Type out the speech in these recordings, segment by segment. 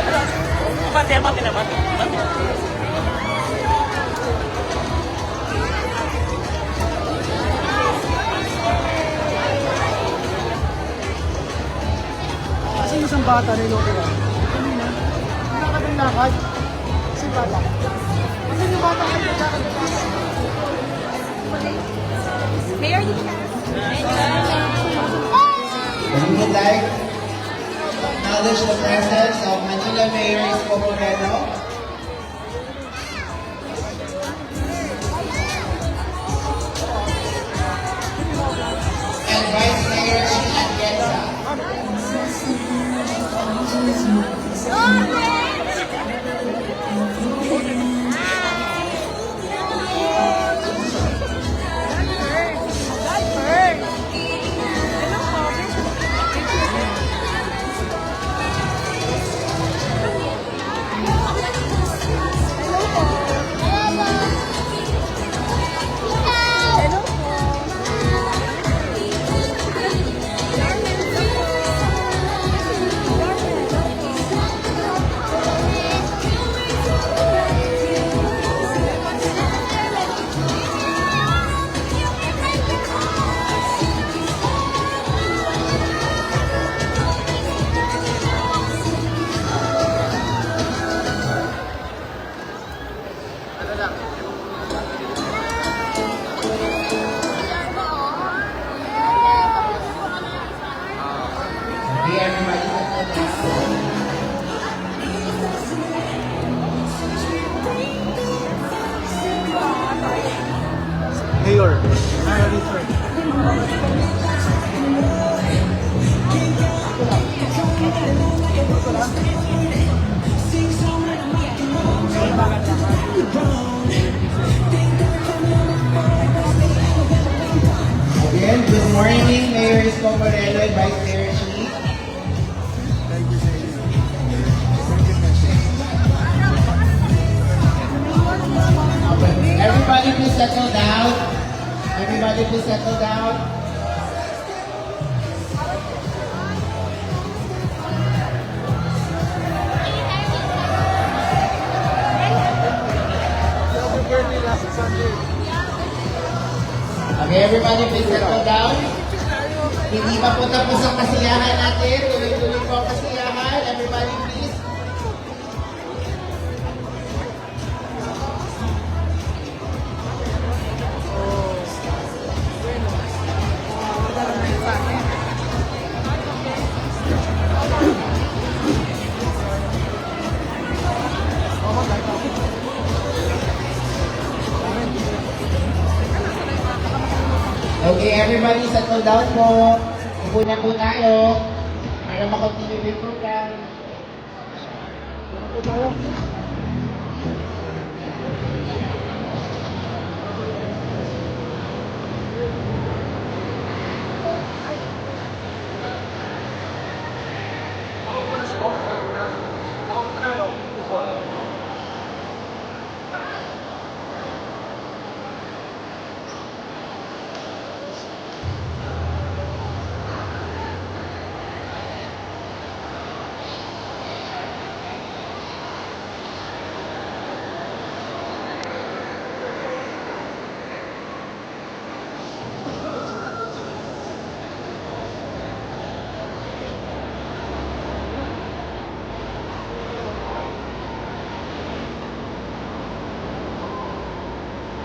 Mati, mati na, mati. Mati. Kasi yung isang bata niloko lang. Kanina, nakakadang-lakad. Kasi bata. Kasi yung bata ay nakakadang-lakad. Mayor, dito na. And we would like to acknowledge the presence of Manila Mayor Isko Moreno. And Vice Mayor Ching Atienza. Okay, everybody, let's go down. Mayor. Richard. Again, good morning, Mayor Isko Moreno and Vice Mayor Ching. Everybody please settle down. Everybody please settle down. Okay, everybody please settle down. Hindi pa po tapos ang kasiyahan natin. Tuloy-tuloy po ang kasiyahan. Everybody please. Okay, everybody settle down po. Upo na po tayo para makontinue yung program.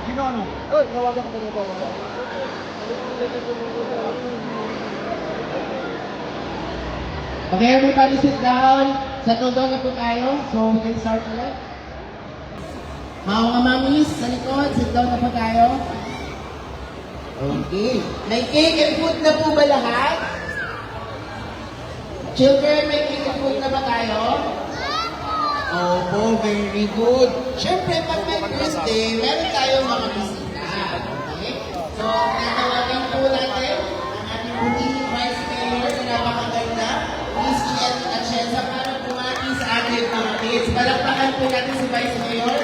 Sino ano? Oy, nawagan ko na po. Okay, everybody sit down. Settle down na po tayo. So, we can start ulit. Mga mamis, sa likod, sit down na po tayo. Okay. May cake and food na po ba lahat? Children, may cake and food na ba tayo? Opo, very good. Siyempre, pag may birthday, meron tayong mga bisita. Okay? So, natawagan po natin ang ating puting Vice Mayor na napakaganda, Miss Gian Atienza, para pumati sa ating mga kids. Palakpakan po natin si Vice Mayor.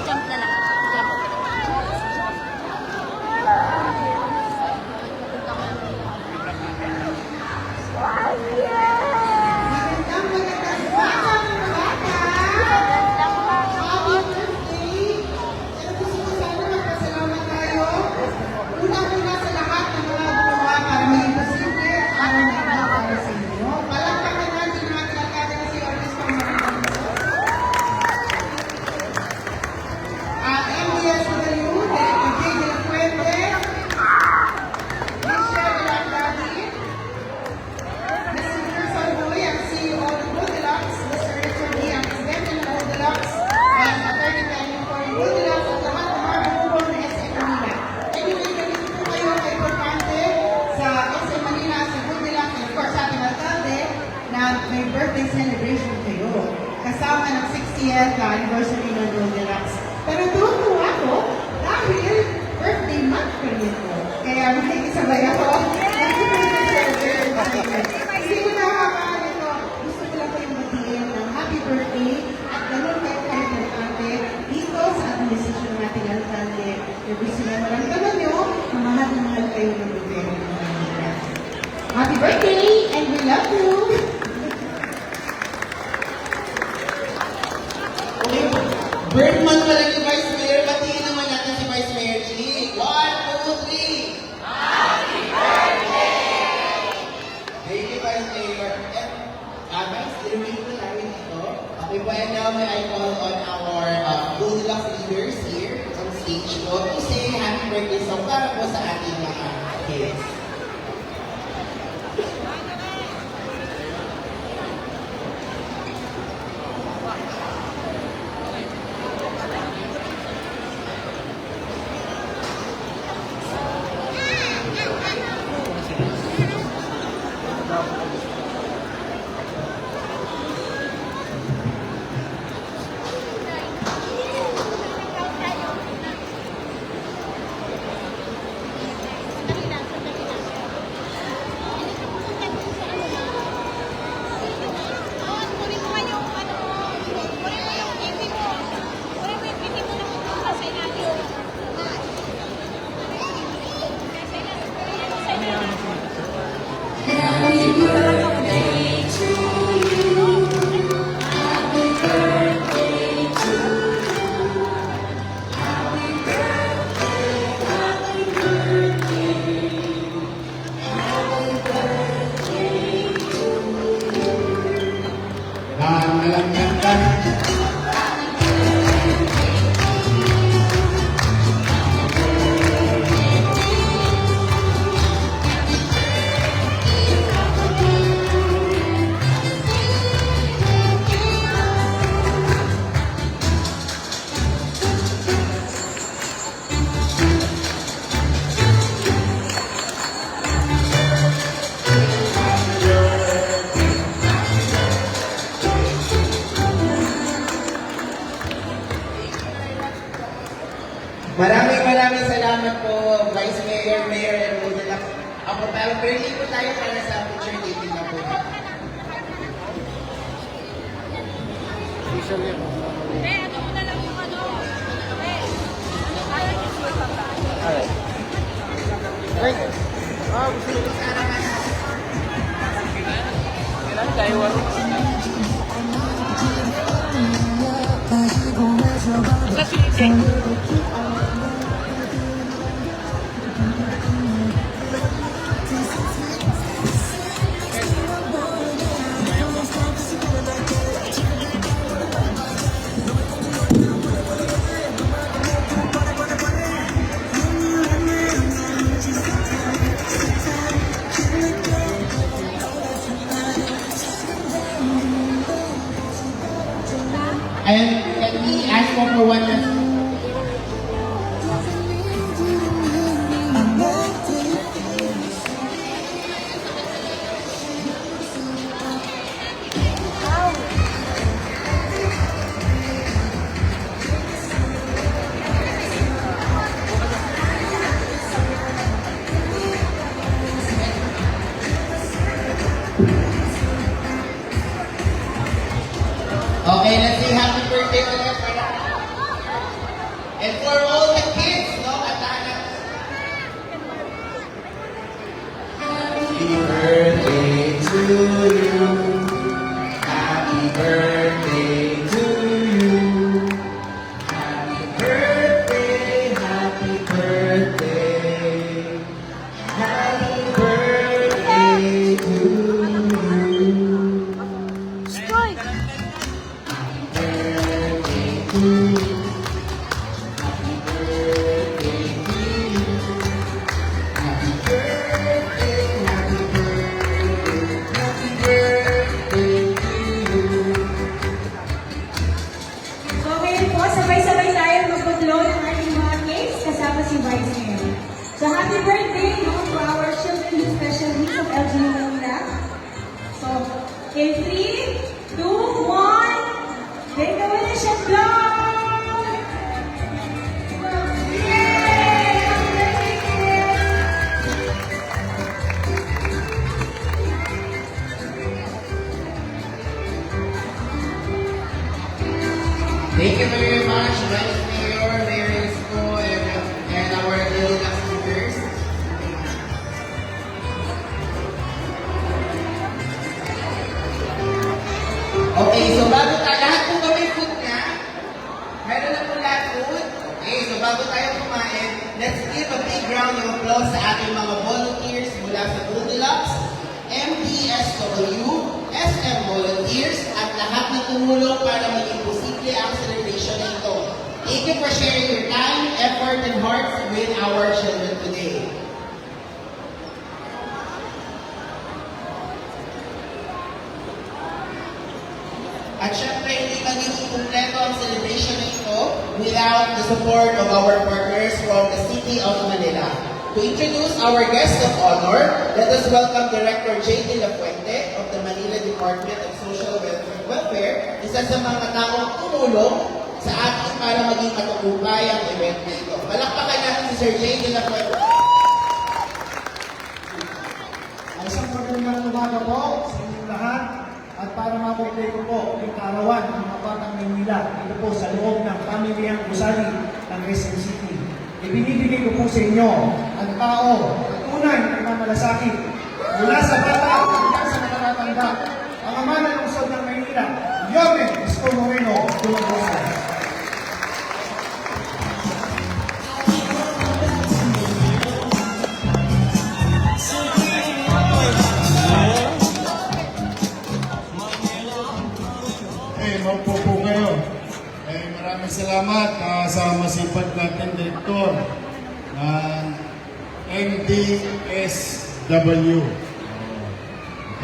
Jump na lang. Jump. SM Manila, Cebu de la, and of course sa ating alkalde na may birthday celebration kayo. Kasama ng 60th anniversary ng Goldilocks. Pero tuwa ko dahil birthday month ko nito. Kaya makikisabay ako. Hindi ko nakakaano ito. Gusto ko lang kayong matiin ng happy birthday at ganun kayo importante dito sa administrasyon ng ating alkalde. Kaya gusto na maramdaman nyo, mamahal na mahal kayo ng gobyerno ng Manila. Happy birthday and we love you! Okay, Birdman pala ni Vice Mayor. Batiin naman natin si Vice Mayor G. 1, 2, 3. Thank you, Vice Mayor. And, Vice, i-remain ko tayo dito. Okay po, and now may I call on our Goldilocks leaders here on stage po to say happy birthday song para po sa ating mga kids. Maraming salamat po, Vice Mayor, Mayor, and Goldilocks. Ako, pero birthday po tayo para sa picture taking na po. Ano mo na lang yung ano? Kaya niyo po sa Alright. Right. Gusto nyo sa arahan. Kailan tayo walo? And can we ask for one last? Okay, let's say happy birthday ulit para. And for all the kids, no, Katana. Happy birthday to you. Happy birthday to you. Happy birthday, happy birthday. Happy birthday to you. Strike! Happy birthday Thank you very much, Vice Mayor, Mayor Isko, and our Lililac speakers. Okay, so bago tayo, lahat po ba may food na? Meron na po lahat food? Okay, so bago tayo kumain, let's give a big round of applause sa ating mga volunteers mula sa Goldilocks, MDSW, SM volunteers, at lahat na tumulong para maging posible ang celebration na ito. Thank you for sharing your time, effort, and hearts with our children today. At syempre, hindi magiging kumpleto ang celebration na ito without the support of our partners from the City of Manila. To introduce our guest of honor, let us welcome Director J. De La Fuente of the Manila Department of Social Welfare, isa sa mga taong tumulong sa atin para maging matagumpay ang event na ito. Palakpakan natin si Sir J. De La Fuente. Ay isang magandang umaga po sa inyong lahat at para mabuklay ko po yung kaarawan ng mga batang Maynila dito po sa loob ng pamilyang gusali ng Quezon City. Ibinibigay ko po sa inyo ang tao at tunay na nagmamalasakit mula sa bata hanggang sa nakatatanda. Ang ama ng lungsod ng Maynila, Yome Isko Moreno Dumagosa. Maupo po kayo. Maraming salamat sa masipag natin direktor ng MDSW.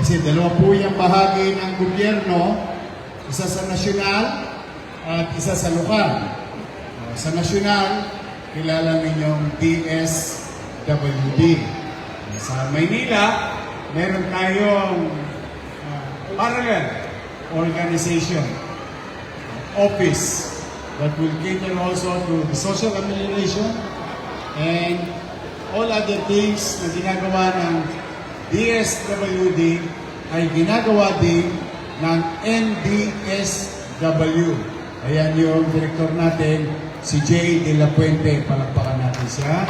Kasi dalawa po yung bahagi ng gobyerno, isa sa nasyonal at isa sa lokal. Sa nasyonal, kilala ninyong DSWD. Sa Maynila, meron tayong parallel organization, office that will cater also to the social amelioration and all other things na ginagawa ng DSWD ay ginagawa din ng MDSW. Ayan yung director natin, si J. De La Fuente. Palakpakan natin siya.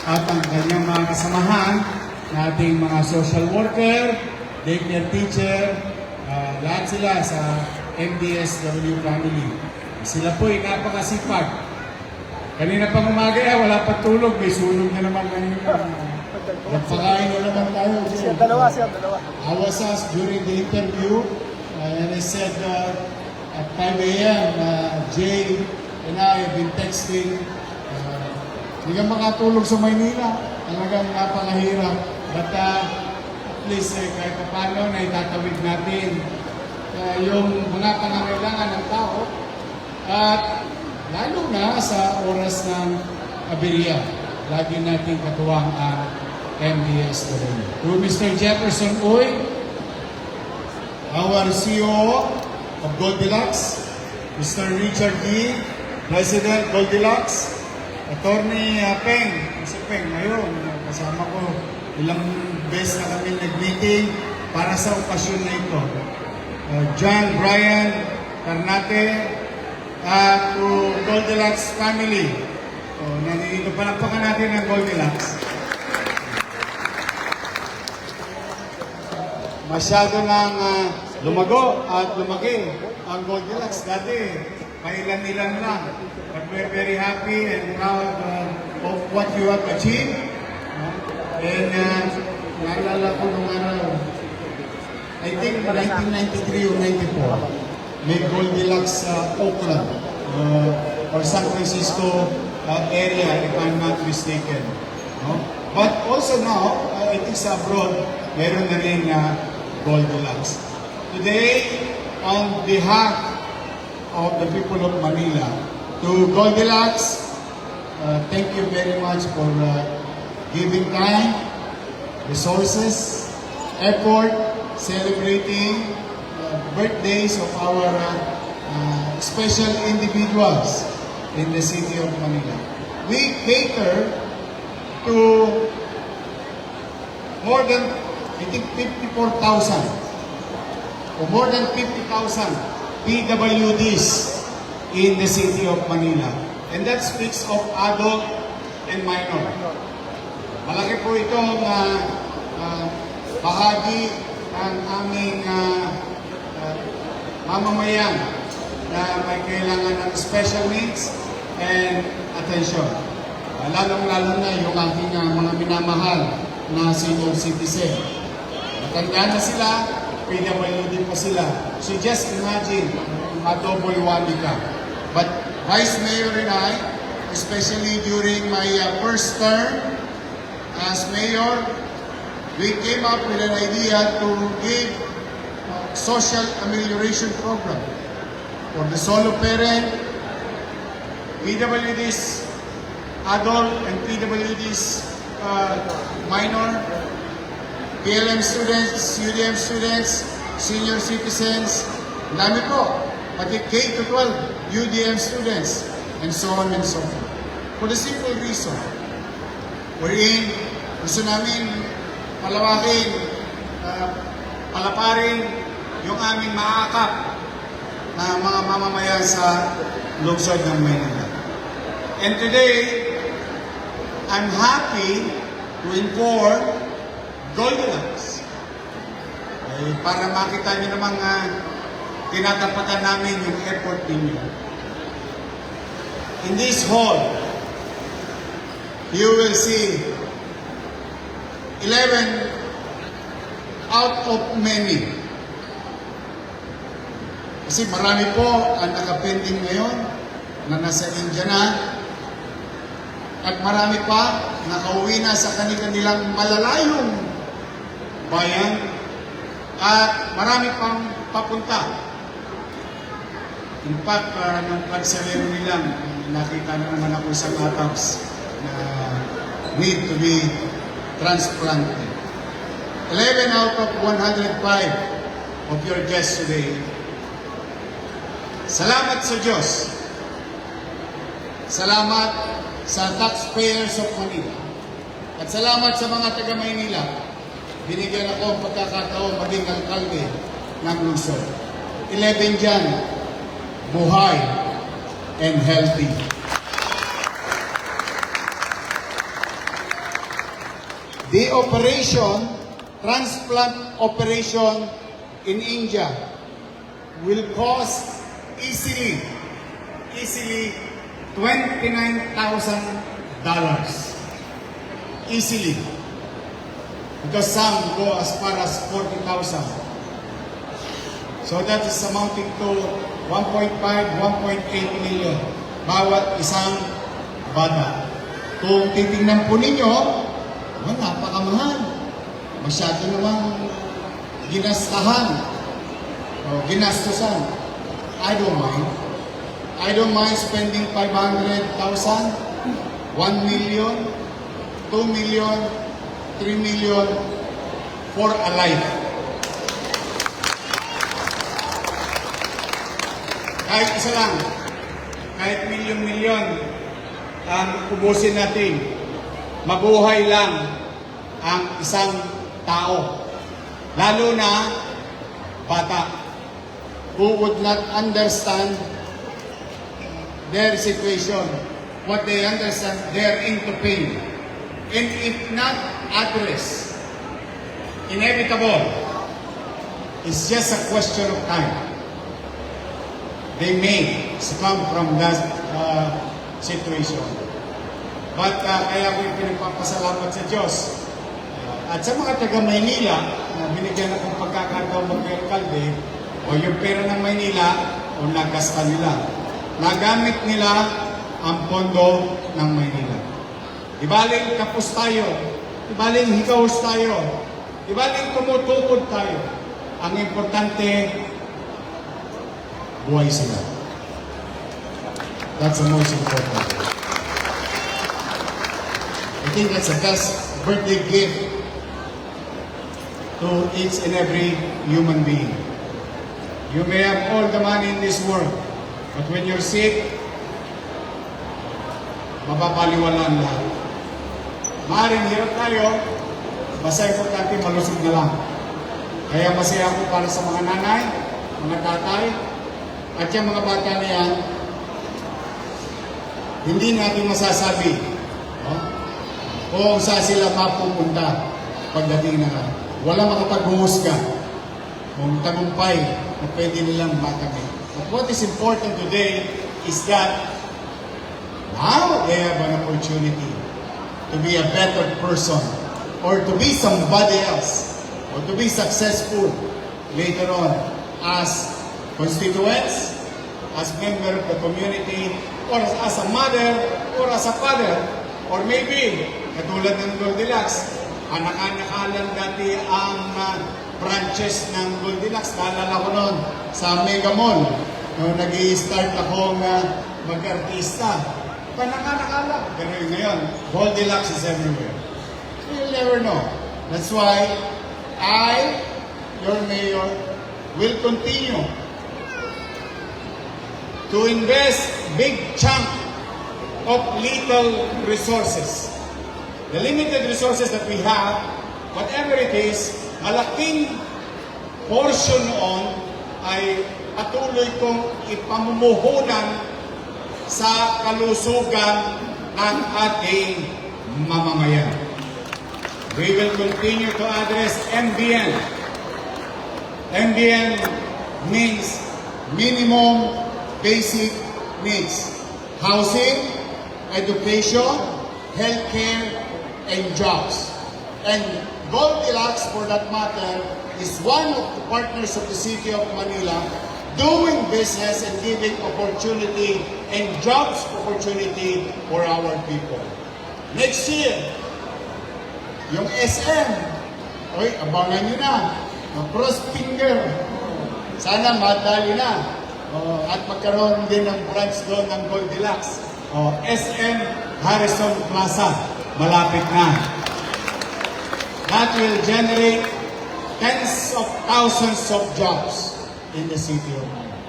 At ang kanyang mga kasamahan, nating mga social worker, daycare teacher, lahat sila sa MDSW family. Sila po ay napakasipag. Kanina pang umaga, wala pa tulog. May sunog na naman kanina. Nagpakain na naman tayo. Siya dalawa. I was asked during the interview, and I said at 5 a.m., Jay and I have been texting. Hindi ka makatulog sa Maynila. Talagang napakahirap. But at least kahit paano na itatawid natin yung mga pangangailangan ng tao at lalo na sa oras ng aberya. Lagi natin katuwang ang MDSW. To Mr. Jefferson Uy, our CEO of Goldilocks, Mr. Richard E., President Goldilocks, Attorney Peng, Mr. Peng, ngayon, kasama ko ilang beses na kami nag-meeting para sa okasyon na ito. John Brian Carnate, to Goldilocks family. Nandito palakpakan natin ang Goldilocks. Masyado nang lumago at lumaki ang Goldilocks. Dati, pailan-ilan lang. But we're very happy and proud of what you have achieved. And naalala ko nung araw, I think 1993 or 94, may Goldilocks sa Oakland or San Francisco area, if I'm not mistaken. No? But also now, I think sa abroad, meron na rin Goldilocks. Today, on behalf of the people of Manila, to Goldilocks, thank you very much for giving time, resources, effort, celebrating birthdays of our special individuals in the city of Manila. We cater to more than, I think, 54,000 or more than 50,000 PWDs in the city of Manila. And that speaks of adult and minor. Malaki po itong bahagi ng aming mamamayan na may kailangan ng special needs and attention. Lalong-lalo na yung aking mga minamahal na senior citizen. Matanda na sila, PWD pa sila. So just imagine, double whammy ka. But Vice Mayor and I, especially during my first term as mayor, we came up with an idea to give social amelioration program for the solo parent, PWDs, adult and PWDs minor, PLM students, UDM students, senior citizens, dami po, pati K-12, UDM students, and so on and so forth. For the simple reason, wherein gusto namin palawakin, palaparin yung aming maakap na mga mamamayan sa lungsod ng Manila. And today, I'm happy to inform Goldilocks. Para makita nyo namang tinatapatan namin yung effort ninyo. In this hall, you will see 11 out of many. Kasi marami po ang nakapending ngayon na nasa India na at marami pa nakauwi na sa kanilang malalayong bayan at marami pang papunta. In fact, nung pag-ceremony lang, nakita na naman ako sa ATAPS na need to be transplanted. 11 out of 105 of your guests today. Salamat sa Diyos. Salamat sa taxpayers of Manila. At salamat sa mga taga-Maynila. Binigyan ako ang pagkakataon maging alkalde ng lungsod. 11 dyan, buhay and healthy. The operation, transplant operation in India will cost easily $29,000. Easily. Because some go as far as 40,000. So that is amounting to 1.5, 1.8 million bawat isang bata. Kung titingnan po ninyo, napakamahal. Masyado namang ginastahan o ginastusan. I don't mind. I don't mind spending 500,000, 1 million, 2 million, 3 million for a life. Kahit isa lang, kahit milyon-milyon ang ubusin natin, mabuhay lang ang isang tao. Lalo na bata who would not understand their situation. What they understand, they're into pain. And if not addressed, inevitable, it's just a question of time. They may succumb from that situation. But kaya ko yung pinagpapasalamat sa Diyos. At sa mga taga-Maynila, na binigyan akong pagkakataon mag-alkalde, o yung pera ng Maynila, o nagasta nila. Nagamit nila ang pondo ng Maynila. Ibaling kapos tayo, ibaling hikaos tayo, ibaling tumutukod tayo. Ang importante, buhay sila. That's the most important. I think that's the best birthday gift to each and every human being. You may have all the money in this world, but when you're sick, mapapaliwalaan lahat. Maaaring hirap tayo, basta importante malusog na lang. Kaya masaya ako para sa mga nanay, mga tatay, at yung mga bata na yan, hindi natin masasabi kung saan sila mapupunta pagdating na wala makapaghuhusga kung tagumpay na pwede nilang makamit. But what is important today is that now they have an opportunity to be a better person or to be somebody else or to be successful later on as constituents, as member of the community, or as a mother, or as a father, or maybe, katulad ng Goldilocks, anak-anakalan dati ang branches ng Goldilocks. Naalala ko noon sa Mega Mall, nung nag-i-start akong mag-artista. Anak-anakalan. Pero ngayon, Goldilocks is everywhere. You'll never know. That's why I, your mayor, will continue to invest big chunk of little resources. The limited resources that we have, whatever it is, malaking portion on ay patuloy kong ipamumuhunan sa kalusugan ng ating mamamayan. We will continue to address MBN. MBN means minimum basic needs. Housing, education, healthcare, and jobs. And Goldilocks, for that matter, is one of the partners of the City of Manila doing business and giving opportunity and jobs opportunity for our people. Next year, yung SM, abangan nyo na, cross finger, sana madali na. At magkaroon din ng branch doon ng Goldilocks. SM Harrison Plaza, malapit na. That will generate tens of thousands of jobs in the city of Manila.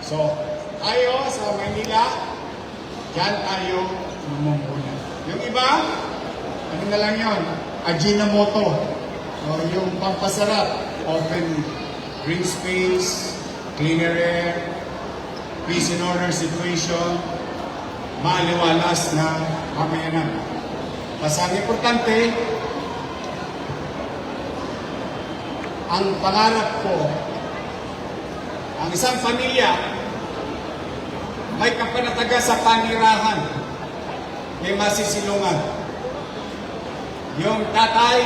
So, tayo sa Manila, dyan tayo mumuna. Yung iba, ano na lang yun? Ajinomoto. Yung pampasarap, open green space, cleaner air, peace and order situation, maaliwalas na pamayanan. Basta ang importante, ang pangarap ko, ang isang pamilya, may kapanataga sa panirahan, may masisilungan. Yung tatay,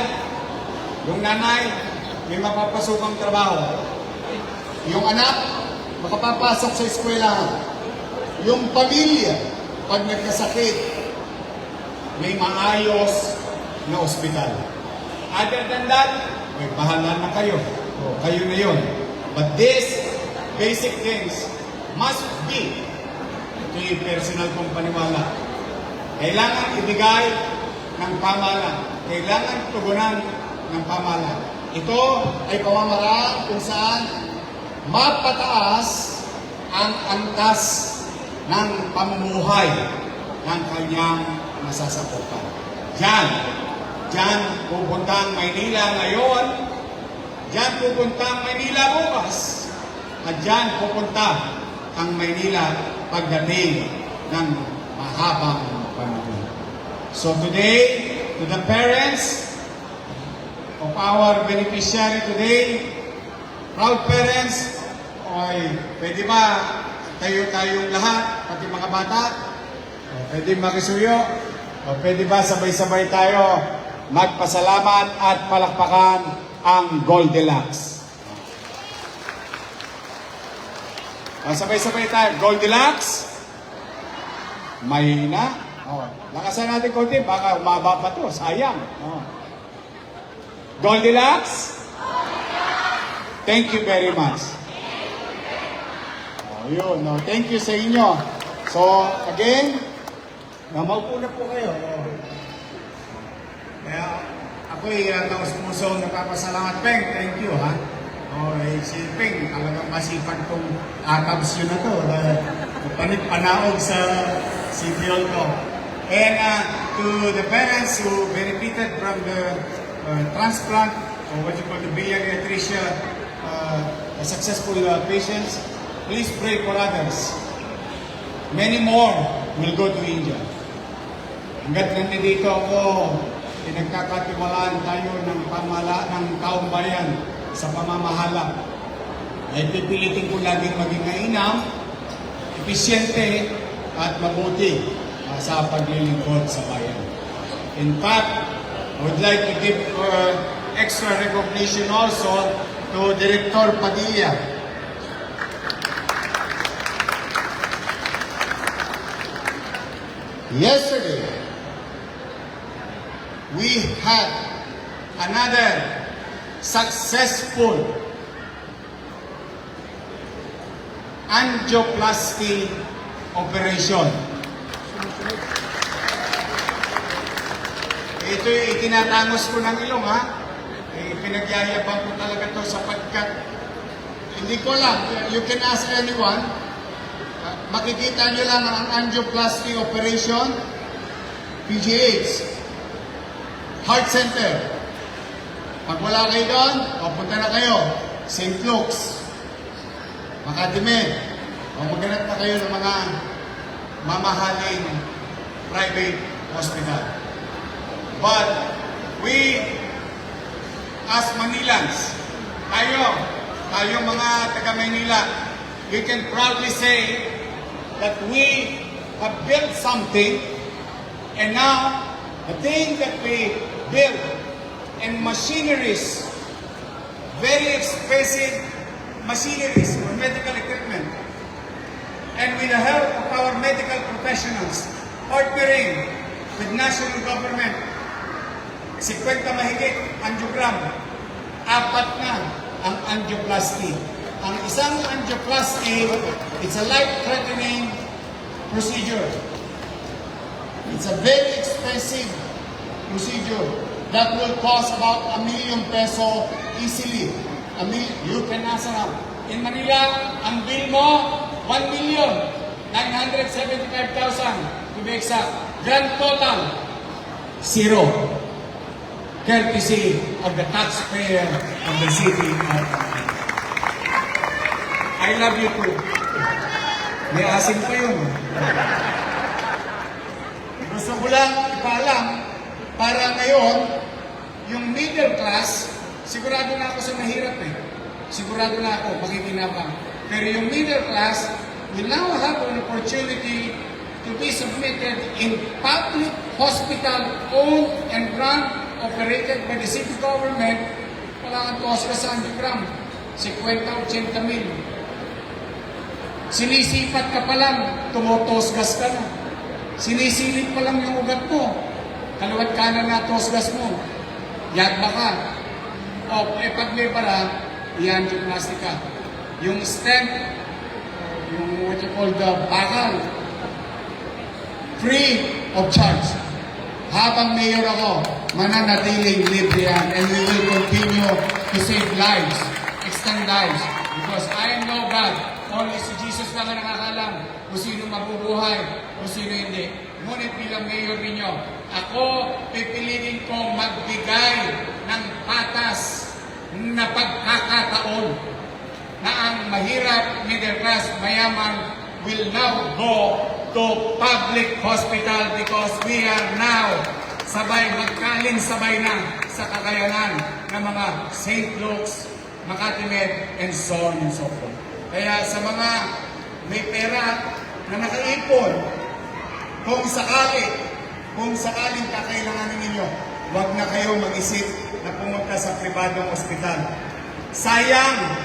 yung nanay, may mapapasukang trabaho. Yung anak, makapapasok sa eskwelahan. Yung pamilya, pag nagkasakit, may maayos na ospital. Other than that, may bahala na kayo. Kayo na yun. But these basic things must be ito yung personal kong paniwala. Kailangan ibigay ng pamahalaan. Kailangan tugunan ng pamahalaan. Ito ay pamamaraan kung saan mapataas ang antas ng pamumuhay ng kanyang nasasakupan. Diyan pupunta ang Maynila ngayon, diyan pupunta ang Maynila bukas, at diyan pupunta ang Maynila pagdating ng mahabang panahon. So today, to the parents of our beneficiary today, proud parents, pwede ba tayong lahat, pati mga bata? Pwede makisuyo? Pwede ba sabay-sabay tayo magpasalamat at palakpakan ang Goldilocks? Sabay-sabay tayo. Goldilocks? Mahina. Lakasan natin konti, baka umaba pa to. Sayang. Goldilocks? Thank you very much. Yun, thank you sa inyo. So, again, maupo na po kayo. Kaya, ako'y taos-pusong napapasalamat, Peng. Thank you, ha? Si Peng, talagang masipag kong atabs yun na to. Pananaog sa City Hall ko. And to the parents who benefited from the transplant, or what you call the biliary atresia, successful patients, please pray for others. Many more will go to India. Hanggat nandito ako, pinagkakatiwalaan tayo ng ng taong bayan sa pamamahala. Ay pipilitin ko laging maging mainam, episyente at mabuti sa paglilingkod sa bayan. In fact, I would like to give extra recognition also to Director Padilla. Yesterday, we had another successful angioplasty operation. Ito yung itinatangos ko ng ilong, ha? Pinagyayabang ko talaga to sapagkat hindi ko lang, you can ask anyone, makikita nyo lang ang angioplasty operation, PGH, Heart Center. Pag wala kayo doon, punta na kayo, St. Luke's, Makati Med, o maghanap na kayo ng mga mamahaling private hospital. But we, as Manilans, tayo mga taga-Manila, we can proudly say that we have built something, and now the thing that we build and machineries, very expensive machineries for medical equipment, and with the help of our medical professionals, partnering with national government, 50 mahigit angiogram, 4 na ang angioplasty. Ang isang angioplasty, it's a life-threatening procedure. It's a very expensive procedure that will cost about ₱1 million easily. You can ask around. In Manila, ang bill mo, 1,975,000 to be exact. Grand total, 0. Courtesy of the taxpayer of the city of Manila. I love you too. May asin pa yun. Gusto ko lang ipaalam para ngayon, yung middle class, sigurado na ako sa mahirap eh. Sigurado na ako, pakikinabang. Pero yung middle class will now have an opportunity to be submitted in public hospital owned and run, operated by the city government. Wala kang tos ka sa angiogram, 50-80 mil. Sinisipat ka pa lang, tumotosgas ka na. Sinisilip pa lang yung ugat mo, kaliwat kanan na tosgas mo. Yagba ka. O, pag may para, i-angioplasty ka. Yung stent, yung what you call the bakal, free of charge. Habang mayor ako, mananatiling libre yan, and we will continue to save lives, extend lives, because I am no God. Only si Jesus lang ang nakakalam kung sino mabubuhay, kung sino hindi. Ngunit bilang mayor ninyo, ako pipiliin ko magbigay ng patas na pagkakataon na ang mahirap, middle class, mayaman will now go to public hospital because we are now magkaling sabay na sa kakayanan ng mga St. Luke's, Makati Med, and so on and so forth. Kaya sa mga may pera na nakaipon, kung sakaling kakailanganin ninyo, huwag na kayo mag-isip na pumunta sa pribadong ospital. Sayang!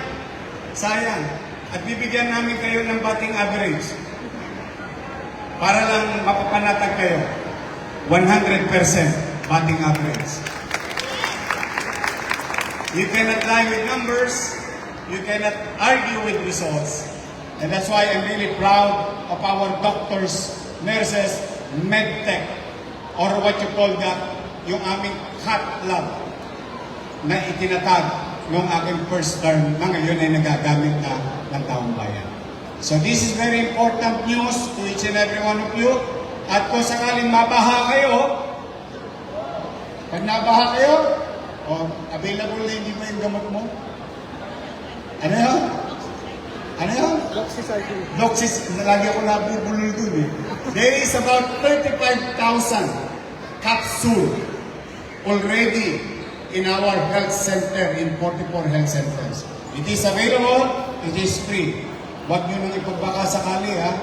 At bibigyan namin kayo ng batting average para lang mapapanatag kayo. 100% batting average. You cannot lie with numbers. You cannot argue with results. And that's why I'm really proud of our doctors, nurses, medtech, or what you call that, yung aming cat lab na itinatag nung aking first term na ngayon ay nagagamit na ng taong bayan. So this is very important news to each and every one of you. At kung sakaling mabaha kayo, pag nabaha kayo, available na hindi ba yung gamot mo? Ano yun? Loxis, lagi ako nabubulol dun eh. There is about 35,000 capsule already in our health center, in 44 health centers. It is available, it is free. Huwag nyo nang ipagbaka sakali ha.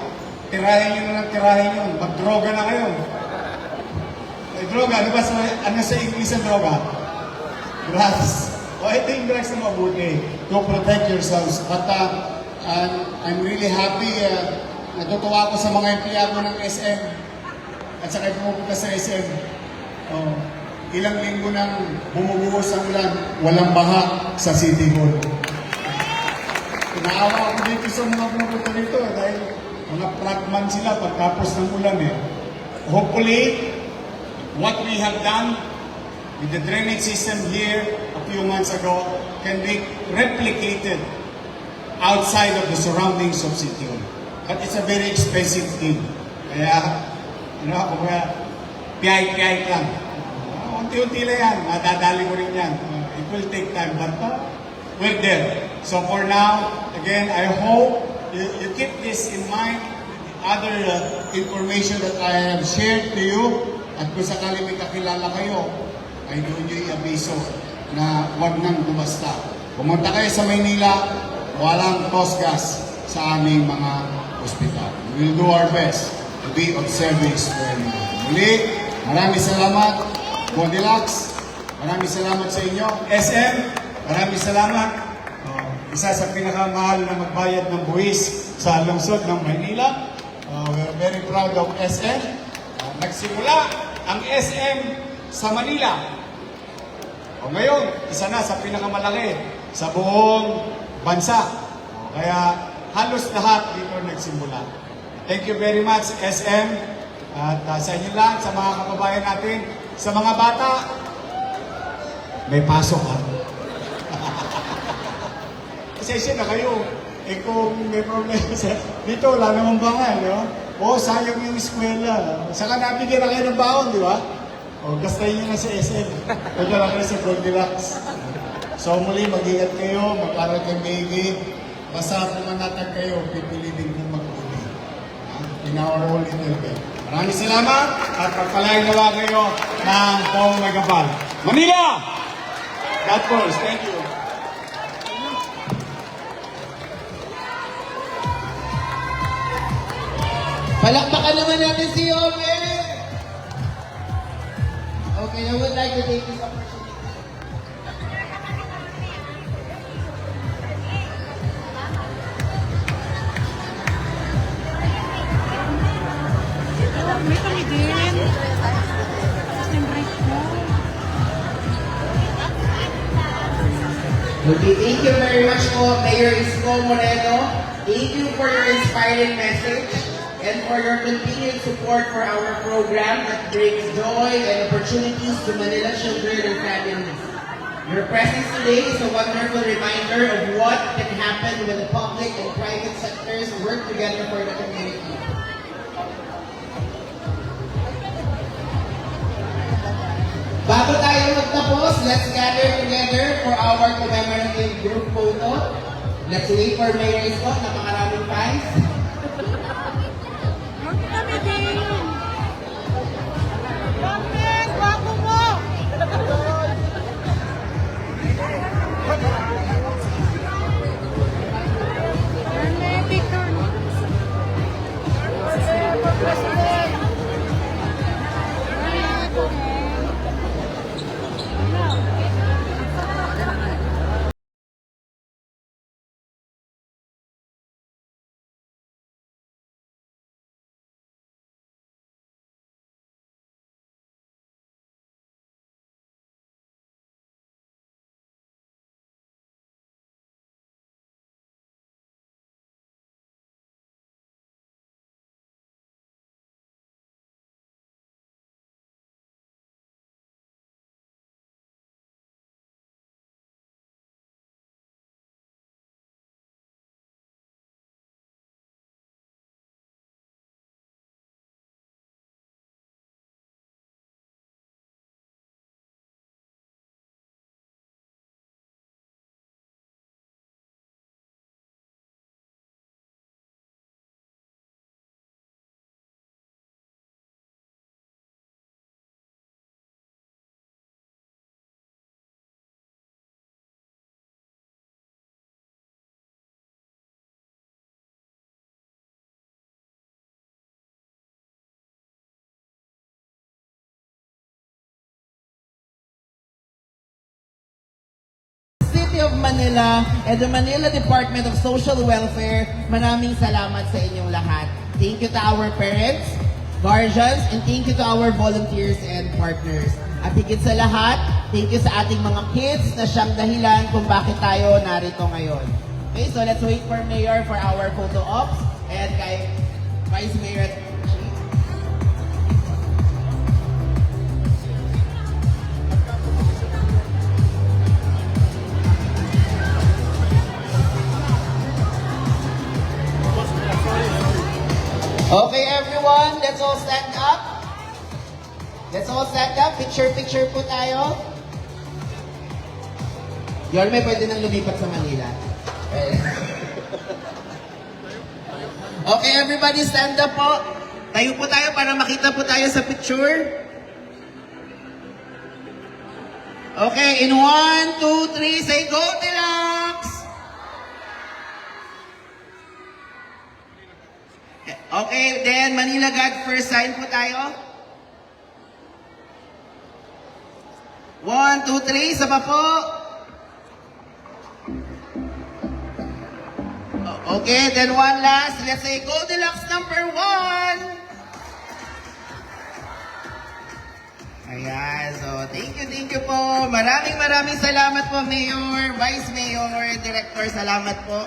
Tirahin nyo na lang, tirahin nyo. Mag-droga na kayo. Eh, droga, ano ba ano sa English ang droga? Drugs. O ito yung drugs na mabuti. To protect yourselves. But I'm really happy. Natutuwa ako sa mga empleyado ng SM. At saka pumupunta sa SM. Oh, ilang linggo nang bumubuhos ang ulan, walang baha sa City Hall. Naawa ako dito sa mga pumupunta dito dahil mga fragman sila pagkapos ng ulan eh. Hopefully, what we have done with the drainage system here a few months ago can be replicated outside of the surroundings of City Hall. But it's a very expensive thing. Kaya, piyay-piyay lang. Unti-unti lang yan. Madadali mo rin yan. It will take time, but we're there. So for now, again, I hope you keep this in mind. Other information that I have shared to you, at kung sakali may kakilala kayo, ay doon nyo i-abiso na huwag nang bumasta. Pumunta kayo sa Maynila, walang tosgas sa aming mga ospital. We will do our best to be of service to everyone. Muli, maraming salamat. Goldilocks, maraming salamat sa inyo. SM, maraming salamat. Isa sa pinakamahal na magbayad ng buwis sa lungsod ng Maynila. We're very proud of SM. Nagsimula ang SM sa Manila. Ngayon, isa na sa pinakamalaki sa buong bansa. Kaya halos lahat dito nagsimula. Thank you very much, SM. At sa inyo lang, sa mga kababayan natin, sa mga bata, may pasok ha. Pasensya na kayo. Eh kung may problema sa... Dito, wala namang bangal, di ba? O, sayang yung eskwela. Saka nabigyan na kayo ng baon, di ba? O, gastahin nyo na sa SM. Huwag na lang kayo sa Goldilocks. So muli, mag-ingat kayo, mag-aral kayo maigi. Basta pumanatag kayo, pipilitin kong magbuti. In our own little way. Maraming salamat at pagpalain nawa kayo ng Pong Magapal. Manila! God bless. Thank you. Palakpakan naman natin si Ome! Okay, I would like to take this opportunity. May kami din. Siyempre ko. Okay, thank you very much po, Mayor Isko Moreno. Thank you for your inspiring message and for your continued support for our program that brings joy and opportunities to Manila children and families. Your presence today is a wonderful reminder of what can happen when the public and private sectors work together for the community. Bago tayo magtapos, let's gather together for our commemorative group photo. Let's wait for Mayor Isko, napakaraming fans. of Manila and the Manila Department of Social Welfare, maraming salamat sa inyong lahat. Thank you to our parents, guardians, and thank you to our volunteers and partners. At higit sa lahat, thank you sa ating mga kids na siyang dahilan kung bakit tayo narito ngayon. Okay, so let's wait for Mayor for our photo ops and kay Vice Mayor at Okay, everyone, let's all stand up. Let's all stand up. Picture po tayo. Yorme, pwede nang lumipat sa Manila. Okay, everybody, stand up po. Tayo po tayo para makita po tayo sa picture. Okay, in 1, 2, 3, say Goldilocks! Okay, then Manila God first sign po tayo. 1, 2, 3, isa pa po. Okay, then one last. Let's say Goldilocks number 1. Ayan, so thank you po. Maraming salamat po, Mayor, Vice Mayor, Director, salamat po.